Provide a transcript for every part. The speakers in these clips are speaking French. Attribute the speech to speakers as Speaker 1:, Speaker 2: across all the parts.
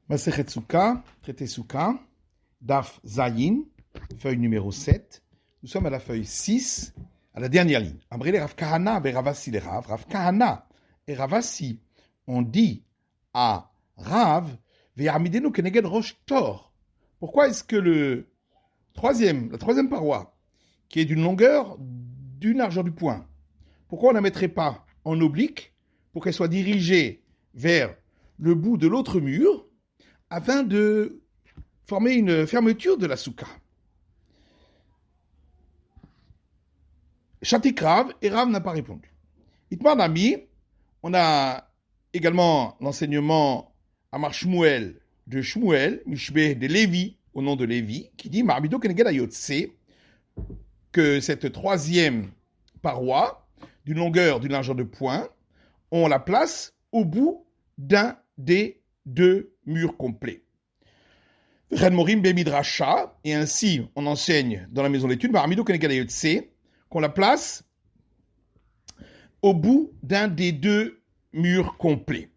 Speaker 1: Masechet Souka, traité Souka, Daf Zayin, feuille numéro 7. Nous sommes à la feuille 6, à la dernière ligne. Amrele Rav Kahana et Ravasi les Rav. Rav Kahana et Ravasi ont dit à Rav, Ve'amidenu keneged rosh tor. Pourquoi est-ce que la troisième paroi, qui est d'une longueur, d'une largeur du poing, pourquoi on ne la mettrait pas en oblique pour qu'elle soit dirigée vers le bout de l'autre mur afin de former une fermeture de la souka? Chatik Rav, et Rav n'a pas répondu. Itmar Nami, on a également l'enseignement Amar Shmuel de Shmuel, Mishbeh de Lévi, au nom de Lévi, qui dit Marbido Keneged Ayotse, que cette troisième paroi, d'une longueur, d'une largeur de poing, on la place au bout d'un des deux murs complets. Ren Morim Bemidrasha, et ainsi on enseigne dans la maison d'études, Marbido Keneged Ayotse, qu'on la place au bout d'un des deux murs complets.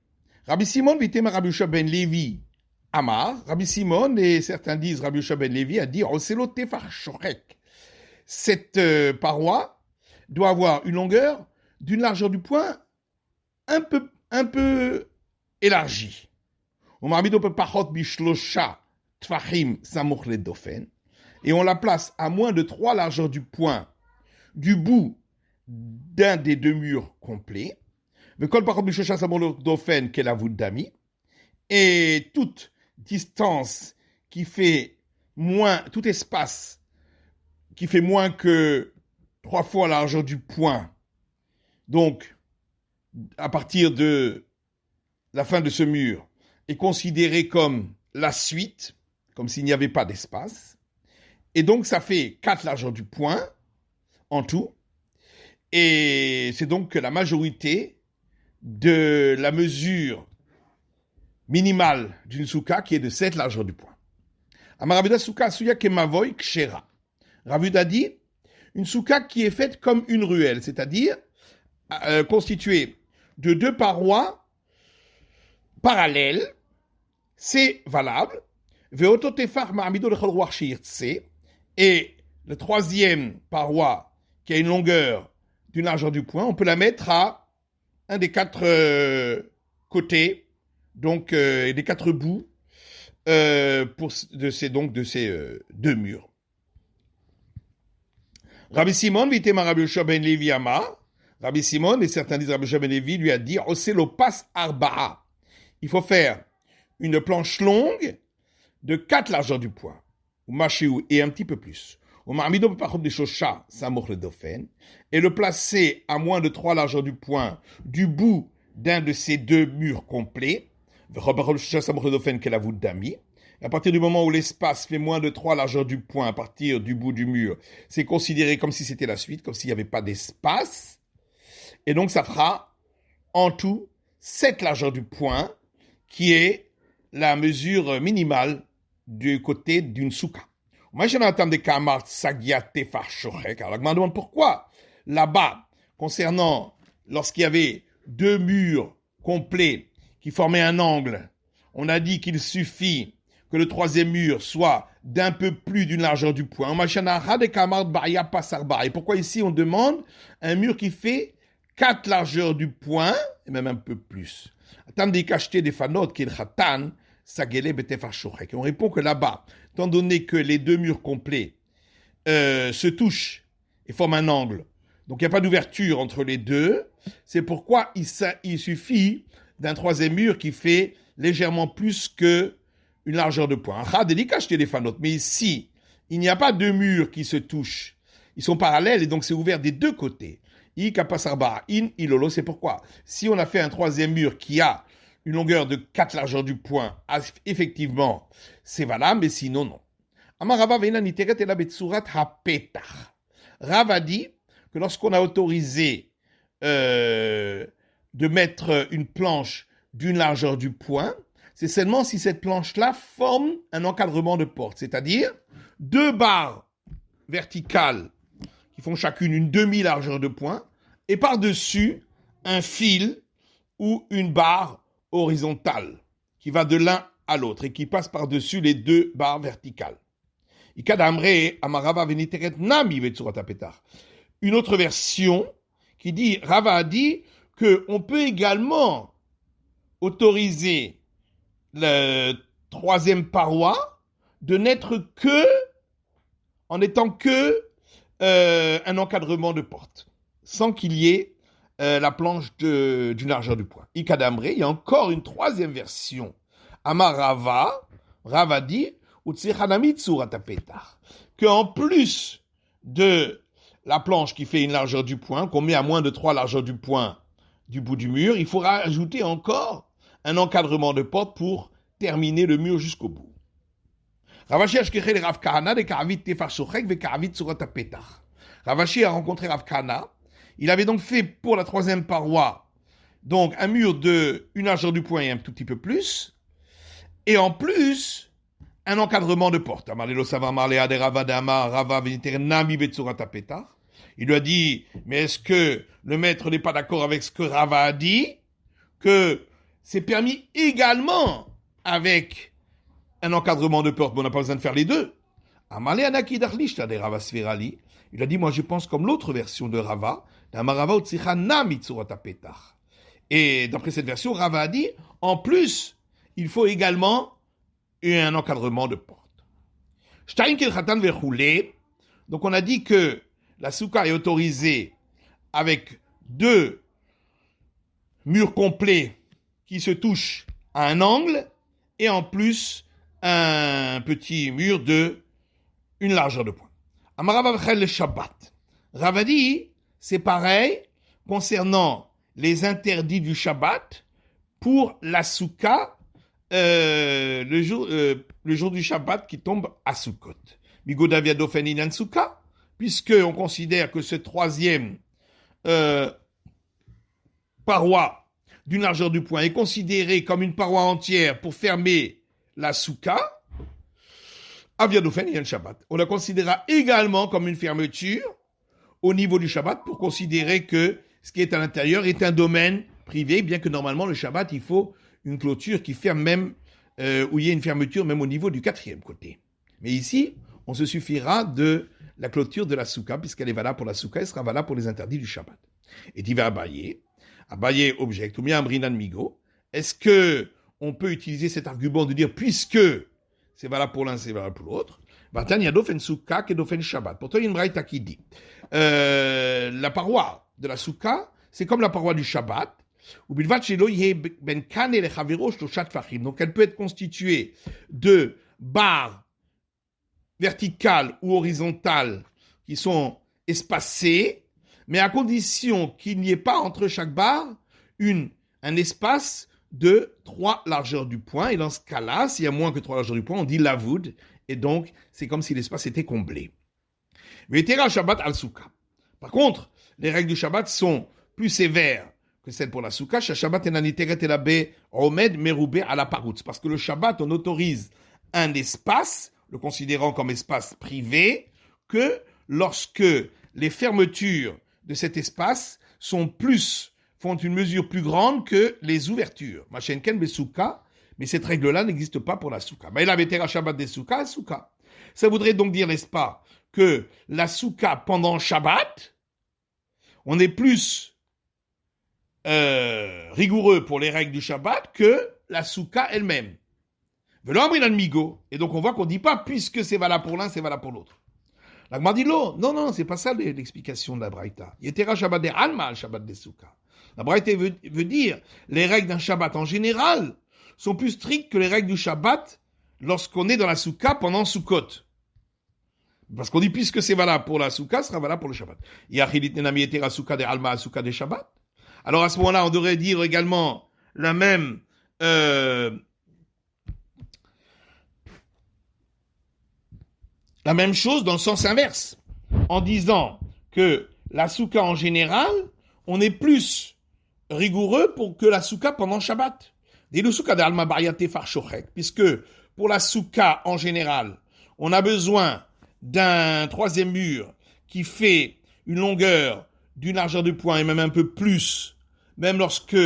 Speaker 1: Rabbi Simon Vitema Rabbi Yosha ben Levi Amar, Rabbi Simon, et certains disent Rabbi Yosha ben Levi, a dit Oselo Tefar Shorek. Cette paroi doit avoir une longueur d'une largeur du poing un peu élargie. Et on la place à moins de 3 largeurs du poing du bout d'un des deux murs complets. Et toute distance qui fait moins, tout espace qui fait moins que 3 fois la largeur du poing, donc à partir de la fin de ce mur, est considéré comme la suite, comme s'il n'y avait pas d'espace. Et donc ça fait 4 largeurs du poing en tout. Et c'est donc que la majorité de la mesure minimale d'une souka qui est de 7 largeurs du poing. Amaravuda souka suya kemavoy kshera. Ravuda dit une souka qui est faite comme une ruelle, c'est-à-dire constituée de 2 parois parallèles, c'est valable. Et la troisième paroi qui a une longueur d'une largeur du poing, on peut la mettre à un des 4 côtés, donc des 4 bouts de ces 2 murs. Rabbi Simon, Vitema Rabbi Yosha ben Levi Amar, Rabbi Simon, et certains disent Rabbi Yosha ben Levi, lui a dit Oselo pas arba'a. Il faut faire une planche longue de 4 largeurs du poing, ou machéou, et un petit peu plus. Et le placer à moins de 3 largeurs du poing du bout d'un de ces 2 murs complets, à partir du moment où l'espace fait moins de 3 largeurs du poing à partir du bout du mur, c'est considéré comme si c'était la suite, comme s'il n'y avait pas d'espace. Et donc ça fera en tout 7 largeurs du poing, qui est la mesure minimale du côté d'une souka. Alors, je me demande pourquoi, là-bas, concernant lorsqu'il y avait 2 murs complets qui formaient un angle, on a dit qu'il suffit que le troisième mur soit d'un peu plus d'une largeur du poing. Et pourquoi ici on demande un mur qui fait 4 largeurs du poing, et même un peu plus. On répond que là-bas, étant donné que les 2 murs complets se touchent et forment un angle, donc il n'y a pas d'ouverture entre les deux, c'est pourquoi il suffit d'un troisième mur qui fait légèrement plus que une largeur de poing. Mais ici, il n'y a pas 2 murs qui se touchent, ils sont parallèles et donc c'est ouvert des 2 côtés. C'est pourquoi, si on a fait un troisième mur qui a une longueur de 4 largeurs du poing, effectivement, c'est valable, mais sinon, non. Rav a dit que lorsqu'on a autorisé de mettre une planche d'une largeur du poing, c'est seulement si cette planche-là forme un encadrement de porte, c'est-à-dire 2 barres verticales qui font chacune une demi-largeur de poing, et par-dessus, un fil ou une barre horizontale qui va de l'un à l'autre et qui passe par-dessus les deux barres verticales. Une autre version qui dit, Rava a dit qu'on peut également autoriser la troisième paroi de n'être que, en étant que un encadrement de porte, sans qu'il y ait la planche d'une largeur du poing. Ikadamre, il y a encore une troisième version. Amar Rava dit, qu'en plus de la planche qui fait une largeur du poing, qu'on met à moins de 3 largeurs du poing du bout du mur, il faudra ajouter encore un encadrement de porte pour terminer le mur jusqu'au bout. Ravashi a rencontré Rav Kahana. Il avait donc fait pour la troisième paroi donc un mur de une largeur du poing et un tout petit peu plus, et en plus un encadrement de porte. Il lui a dit, mais est-ce que le maître n'est pas d'accord avec ce que Rava a dit, que c'est permis également avec un encadrement de porte, mais on n'a pas besoin de faire les deux. Il a dit, moi je pense comme l'autre version de Rava, et d'après cette version, Rava a dit, en plus, il faut également un encadrement de porte. Donc on a dit que la souka est autorisée avec 2 murs complets qui se touchent à un angle et en plus un petit mur de une largeur de poing. Le Shabbat. Rava dit, c'est pareil concernant les interdits du Shabbat pour la souka le jour du Shabbat qui tombe à Sukkot. Puisque on considère que cette troisième paroi d'une largeur du poing est considérée comme une paroi entière pour fermer la souka, on la considérera également comme une fermeture au niveau du Shabbat pour considérer que ce qui est à l'intérieur est un domaine privé, bien que normalement le Shabbat, il faut une clôture qui ferme même, où il y a une fermeture même au niveau du 4e côté. Mais ici, on se suffira de la clôture de la souka, puisqu'elle est valable pour la souka, elle sera valable pour les interdits du Shabbat. Et il va Abaye objecte, ou bien Amrinan Migo, est-ce que on peut utiliser cet argument de dire, puisque c'est valable pour l'un, c'est valable pour l'autre, pourtant il y a d'ofen souka que d'ofen Shabbat. Pourtant il y a une braïta qui dit, la paroi de la souka, c'est comme la paroi du Shabbat, donc elle peut être constituée de barres verticales ou horizontales qui sont espacées, mais à condition qu'il n'y ait pas entre chaque barre un espace de 3 largeurs du poing. Et dans ce cas-là, s'il y a moins que 3 largeurs du poing, on dit lavoud, et donc c'est comme si l'espace était comblé. Shabbat al souka. Par contre, les règles du Shabbat sont plus sévères que celles pour la souka. Shabbat enaniteret elabe omed meroube à la paroutz. Parce que le Shabbat, on autorise un espace, le considérant comme espace privé, que lorsque les fermetures de cet espace font une mesure plus grande que les ouvertures. Machenken besouka, mais cette règle-là n'existe pas pour la souka. Il avait été Shabbat des souka à souka. Ça voudrait donc dire, n'est-ce pas, que la souka pendant Shabbat, on est plus rigoureux pour les règles du Shabbat que la souka elle-même. Et donc on voit qu'on ne dit pas, puisque c'est valable pour l'un, c'est valable pour l'autre. La Gemara dit non, c'est pas ça l'explication de la Braïta. Yetera Shabbat de Alma al Shabbat de Souka. La Braïta veut dire, les règles d'un Shabbat en général sont plus strictes que les règles du Shabbat lorsqu'on est dans la Souka pendant Sukkot. Parce qu'on dit, puisque c'est valable pour la Souka, ce sera valable pour le Shabbat. Yachilit nenami Yetera Souka de Alma al Souka de Shabbat. Alors à ce moment-là, on devrait dire également la même chose dans le sens inverse, en disant que la souka en général, on est plus rigoureux pour que la souka pendant Shabbat. Puisque pour la souka en général, on a besoin d'un troisième mur qui fait une longueur d'une largeur de poing et même un peu plus, même lorsque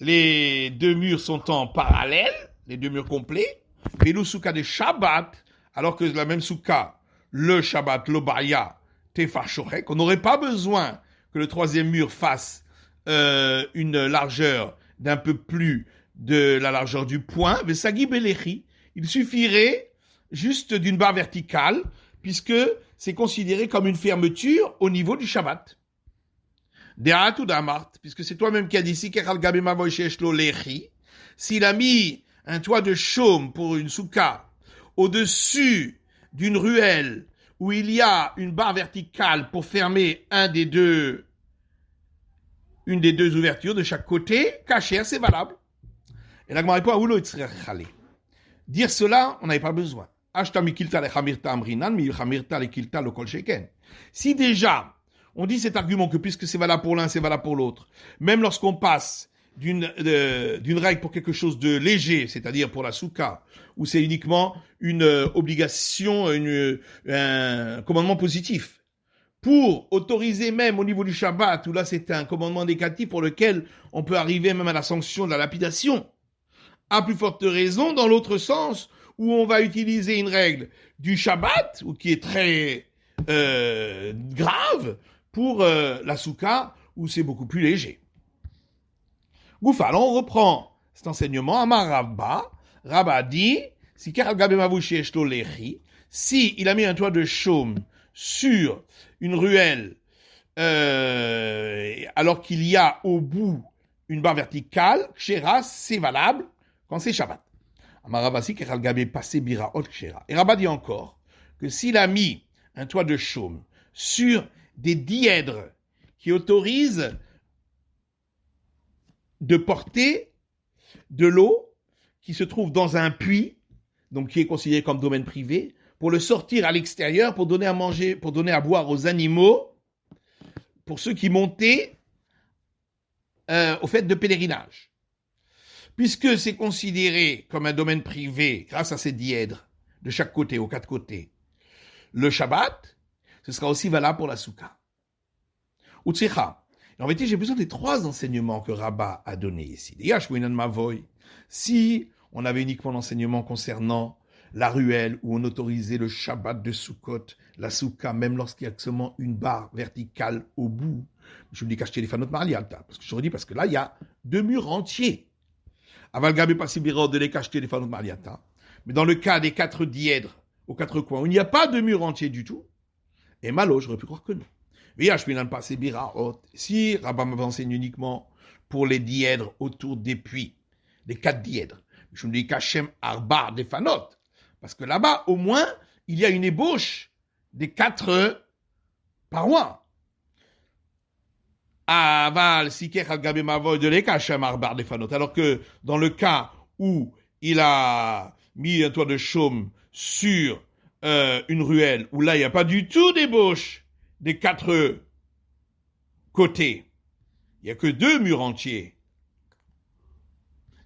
Speaker 1: les deux murs sont en parallèle, les deux murs complets, et le souka de Shabbat, alors que la même souka, le Shabbat, le Baya, Tefar Shorek, on n'aurait pas besoin que le troisième mur fasse une largeur d'un peu plus de la largeur du point, Vesagi Belechi, il suffirait juste d'une barre verticale, puisque c'est considéré comme une fermeture au niveau du Shabbat. De'at ou d'amart, puisque c'est toi-même qui as dit, si Kechal Gabe Mavoy Sheshlo Lechi, s'il a mis un toit de chaume pour une souka au-dessus d'une ruelle où il y a une barre verticale pour fermer une des deux ouvertures de chaque côté, caché, c'est valable. Et la Gemara répond à Oulo Itzrachale. Dire cela, on n'avait pas besoin. Si déjà, on dit cet argument que puisque c'est valable pour l'un, c'est valable pour l'autre, même lorsqu'on passe d'une règle pour quelque chose de léger, c'est-à-dire pour la souka, où c'est uniquement une obligation, un commandement positif, pour autoriser même au niveau du Shabbat, où là c'est un commandement négatif pour lequel on peut arriver même à la sanction de la lapidation, à plus forte raison dans l'autre sens, où on va utiliser une règle du Shabbat, ou qui est très grave, pour la souka, où c'est beaucoup plus léger. Goufa, alors on reprend cet enseignement. Amar Rabba, Rabba dit, si il a mis un toit de chaume sur une ruelle, alors qu'il y a au bout une barre verticale, Kshera, c'est valable quand c'est Shabbat. Amar Rabba, si Kechal Gabe passé Bira Ot Kshera. Et Rabba dit encore que s'il a mis un toit de chaume sur des dièdres qui autorisent de porter de l'eau qui se trouve dans un puits, donc qui est considéré comme domaine privé, pour le sortir à l'extérieur, pour donner à manger, pour donner à boire aux animaux, pour ceux qui montaient au fait de pèlerinage. Puisque c'est considéré comme un domaine privé, grâce à ces dièdres, de chaque côté, aux quatre côtés, le Shabbat, ce sera aussi valable pour la Souka. Utsecha. En vérité, j'ai besoin des trois enseignements que Rabba a donnés ici. Si on avait uniquement l'enseignement concernant la ruelle où on autorisait le Shabbat de Sukkot, la Souka, même lorsqu'il y a seulement une barre verticale au bout, je me dis qu'acheter les fanot marialta, parce que je redis, parce que là, il y a deux murs entiers. Aval gabe pasibiro de les cacheter les fanot marialta. Mais dans le cas des quatre dièdres, aux quatre coins, où il n'y a pas de mur entier du tout, et malo, j'aurais pu croire que non. Si Rabba m'avait enseigné uniquement pour les dièdres autour des puits, les quatre dièdres, je me dis Kachem Arbar des Fanot, parce que là-bas, au moins, il y a une ébauche des quatre parois. Aval Sikech Al-Gabe Mavoy de les Kachem Arbar des Fanot, alors que dans le cas où il a mis un toit de chaume sur une ruelle, où là, il n'y a pas du tout d'ébauche des quatre côtés, il n'y a que deux murs entiers.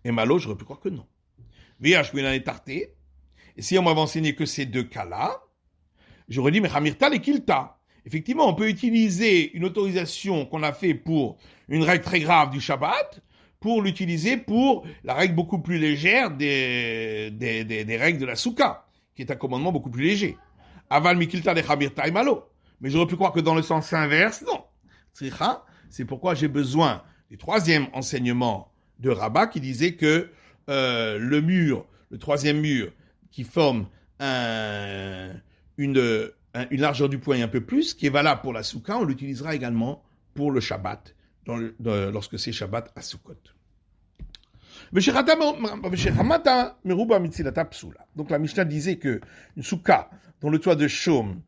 Speaker 1: Et malo, j'aurais pu croire que non. Et si on m'avait enseigné que ces deux cas-là, j'aurais dit, mais Hamirta et Kilta. Effectivement, on peut utiliser une autorisation qu'on a fait pour une règle très grave du Shabbat, pour l'utiliser pour la règle beaucoup plus légère des règles de la Souka, qui est un commandement beaucoup plus léger. Aval Mikilta de Hamirta et malo. Mais j'aurais pu croire que dans le sens inverse, non. C'est pourquoi j'ai besoin du troisième enseignement de Rabba qui disait que le troisième mur qui forme une largeur du poing et un peu plus, qui est valable pour la Souka, on l'utilisera également pour le Shabbat, lorsque c'est Shabbat à Sukkot. Donc la Mishnah disait que une Souka dont le toit de chaume,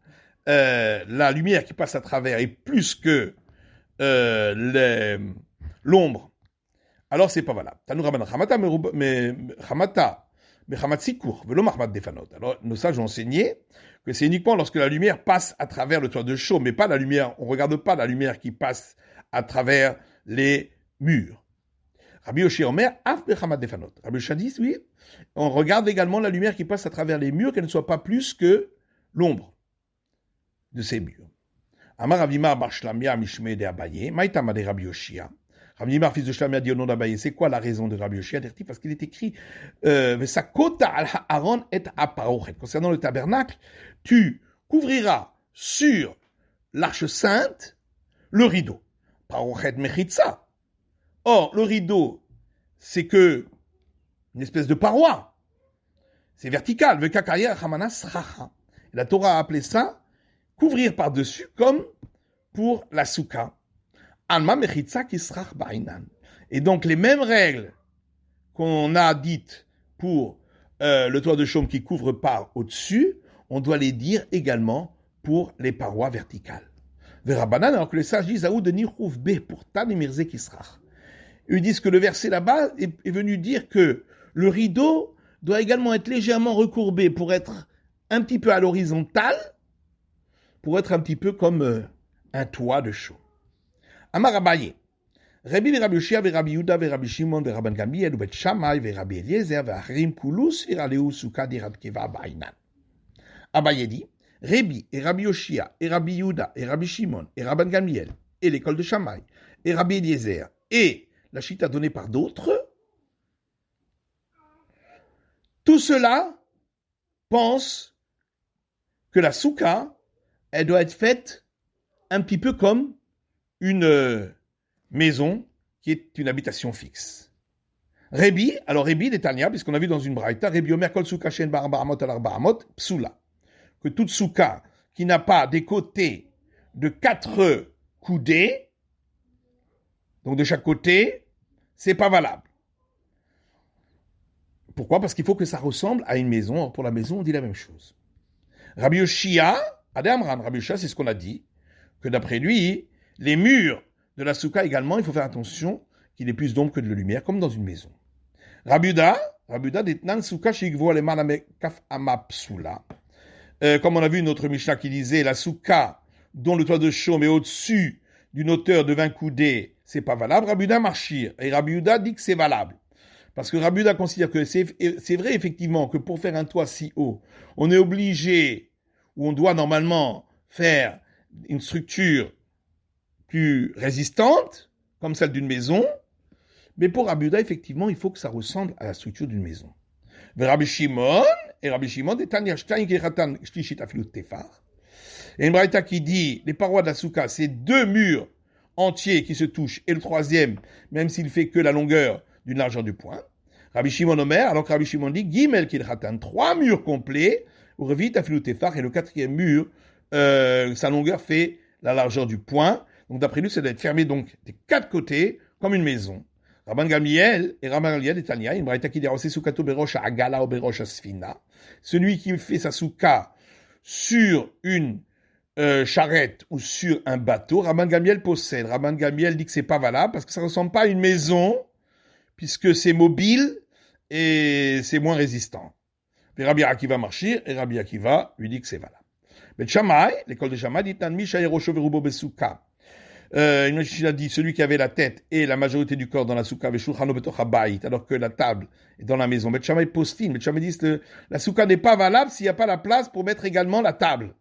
Speaker 1: la lumière qui passe à travers est plus que l'ombre, alors c'est pas valable. Alors nos sages ont enseigné que c'est uniquement lorsque la lumière passe à travers le toit de chaume, mais pas la lumière, on regarde pas la lumière qui passe à travers les murs. Rabbi Yoshi Omer, Rabbi Yoshi dit, oui, on regarde également la lumière qui passe à travers les murs, qu'elle ne soit pas plus que l'ombre de ces murs. Amar Avimar Bar Shlamia Mishme de Abaye, Maïtama de Rabbi Yoshia. Rabbi Yimar, fils de Shlomi, a dit au nom d'Abaye, c'est quoi la raison de Rabbi Yoshia? Parce qu'il est écrit, Vesakota al Aaron et aparochet. Concernant le tabernacle, tu couvriras sur l'arche sainte le rideau. Parochet mechitza. Or, le rideau, c'est que une espèce de paroi. C'est vertical. Vekakaya chamana sracha. La Torah a appelé ça couvrir par-dessus comme pour la souka. Alma mechitza kisrach ba'inan. Et donc, les mêmes règles qu'on a dites pour le toit de chaume qui couvre par au-dessus, on doit les dire également pour les parois verticales. Verabanan, alors que les sages disent Aoud de Nirhouf B pour Tan et Mirze Kisrach. Ils disent que le verset là-bas est venu dire que le rideau doit également être légèrement recourbé pour être un petit peu à l'horizontale, pour être un petit peu comme un toit de chaume. Amar Abaye. Rabbi Rabbi Yoshia, Rabbi Yehuda, Rabbi Shimon, Rabban Gamliel, Bet Shammai, Rabbi Eliezer, Achrim Kulus, Viraleu Suka Dirat Keva Bainan. Abaye dit, Rabbi et Rabbi Yoshia, et Rabbi Yehuda, et Rabbi Shimon, et Rabban Gamliel, et l'école de Shammai, et Rabbi Eliezer, et la chita donnée par d'autres, tout cela pense que la souka, elle doit être faite un petit peu comme une maison qui est une habitation fixe. Rebi, alors Rebi d'Etania, puisqu'on a vu dans une braïta, Rebi Omer Kol Souka Shen Barbaramot Alarbaramot, Psula, que toute souka qui n'a pas des côtés de 4 coudées, donc de chaque côté, c'est pas valable. Pourquoi? Parce qu'il faut que ça ressemble à une maison. Or, pour la maison, on dit la même chose. Rabbi Yoshia, Adamran, Rabbi Yoshia, c'est ce qu'on a dit, que d'après lui, les murs de la souka également, il faut faire attention qu'il ait plus d'ombre que de lumière, comme dans une maison. Rabbi Yuda, d'Etnan souka shigvo aleman kaf amapsula. Comme on a vu une autre Mishnah qui disait, la souka dont le toit de chaume est au-dessus d'une hauteur de 20 coudées, c'est pas valable. Rabbi Yuda marchir. Et Rabbi Yuda dit que c'est valable. Parce que Rabbi Yuda considère que c'est vrai effectivement que pour faire un toit si haut, on est obligé, ou on doit normalement faire une structure plus résistante, comme celle d'une maison, mais pour Rabbi Yuda, effectivement, il faut que ça ressemble à la structure d'une maison. Et Rabbi Shimon, et une braïta qui dit, les parois de la souka, c'est 2 murs entiers qui se touchent, et le troisième, même s'il fait que la longueur d'une largeur du poing. Rabbi Shimon Omer, alors que Rabbi Shimon dit, Gimel Kilchatan, 3 murs complets, ou Revit Afilut Tefar, et le 4e mur, sa longueur fait la largeur du poing. Donc d'après lui, ça doit être fermé donc des 4 côtés, comme une maison. Rabban Gamliel et Rabban Gamliel et Tania, une braïta qui dit, c'est soukato berosh agala ou berosh sfina. Celui qui fait sa souka sur une charrette ou sur un bateau, Rabban Gamliel possède. Rabban Gamliel dit que c'est pas valable parce que ça ressemble pas à une maison, puisque c'est mobile et c'est moins résistant. Et Rabbi Akiva marchir, et Rabbi Akiva lui dit que c'est valable. Bet Shammai, l'école de Shammai, dit Nan Misha Yerosho Verubo Besuka. Une Mishnah dit celui qui avait la tête et la majorité du corps dans la souka, Veshulchano Betoch Habayit, alors que la table est dans la maison. Bet Shammai postine. Bet Shammai dit la souka n'est pas valable s'il n'y a pas la place pour mettre également la table.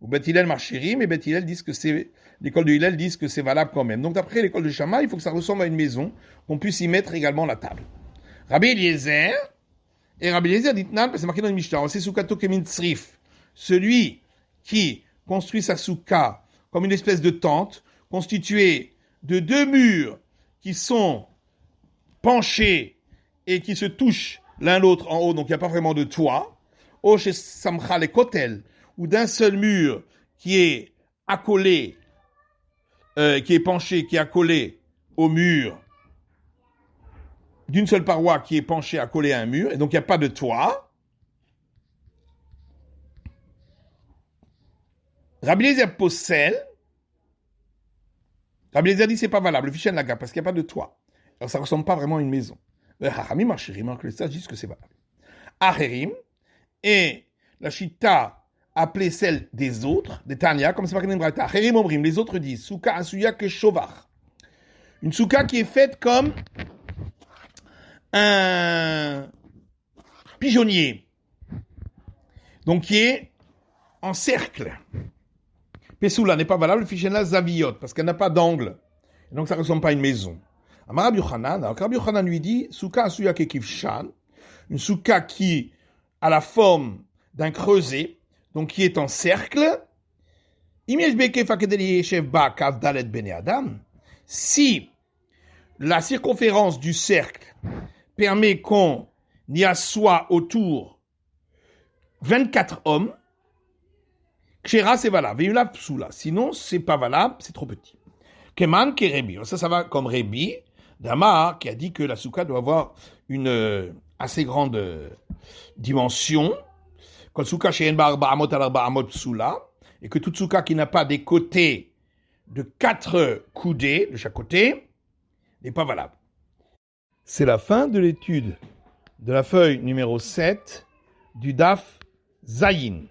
Speaker 1: Ou Bet Hillel marchirim, et Bet Hillel disent que c'est, l'école de Hillel disent que c'est valable quand même. Donc d'après l'école de Shammai, il faut que ça ressemble à une maison, qu'on puisse y mettre également la table. Rabbi Eliezer, et Rabbi Eliezer dit non, c'est marqué dans une Mishnah, c'est soukato kemin tsrif. Celui qui construit sa souka comme une espèce de tente, constituée de 2 murs qui sont penchés et qui se touchent l'un l'autre en haut, donc il n'y a pas vraiment de toit, ou chez Samcha les Kotel, ou d'un seul mur qui est accolé, qui est penché, qui est accolé au mur, d'une seule paroi qui est penchée accolée à un mur, et donc il n'y a pas de toit. Rabbi Eliezer possède. Rabbi Eliezer dit c'est pas valable, le fichier de la gamme, parce qu'il n'y a pas de toit. Alors ça ne ressemble pas vraiment à une maison. Hachamim Achirim, que les sages disent que c'est valable. Acherim, et la Chita appelée celle des autres, des Tania, comme c'est marqué dans une braïta. Acherim Omrim, les autres disent Souka Asuya Keshovar. Une souka qui est faite comme un pigeonnier, donc qui est en cercle. Pessoula n'est pas valable, le fichier là Zaviot, parce qu'elle n'a pas d'angle, donc ça ne ressemble pas à une maison. Amar Rabbi Yochanan, alors Rabbi Yochanan lui dit, souka asuya kekivshan, une souka qui a la forme d'un creuset, donc qui est en cercle. Si la circonférence du cercle permet qu'on y assoie autour 24 hommes, Kshera, c'est valable. Veula psoula. Sinon, c'est pas valable, c'est trop petit. Keman, Kerebi. Ça va comme Rebi, d'Amar, qui a dit que la souka doit avoir une assez grande dimension. Kol souka she'en ba'arba amot al arba amot psoula. Et que toute souka qui n'a pas des côtés de 4 coudées de chaque côté n'est pas valable. C'est la fin de l'étude de la feuille numéro 7 du Daf Zayin.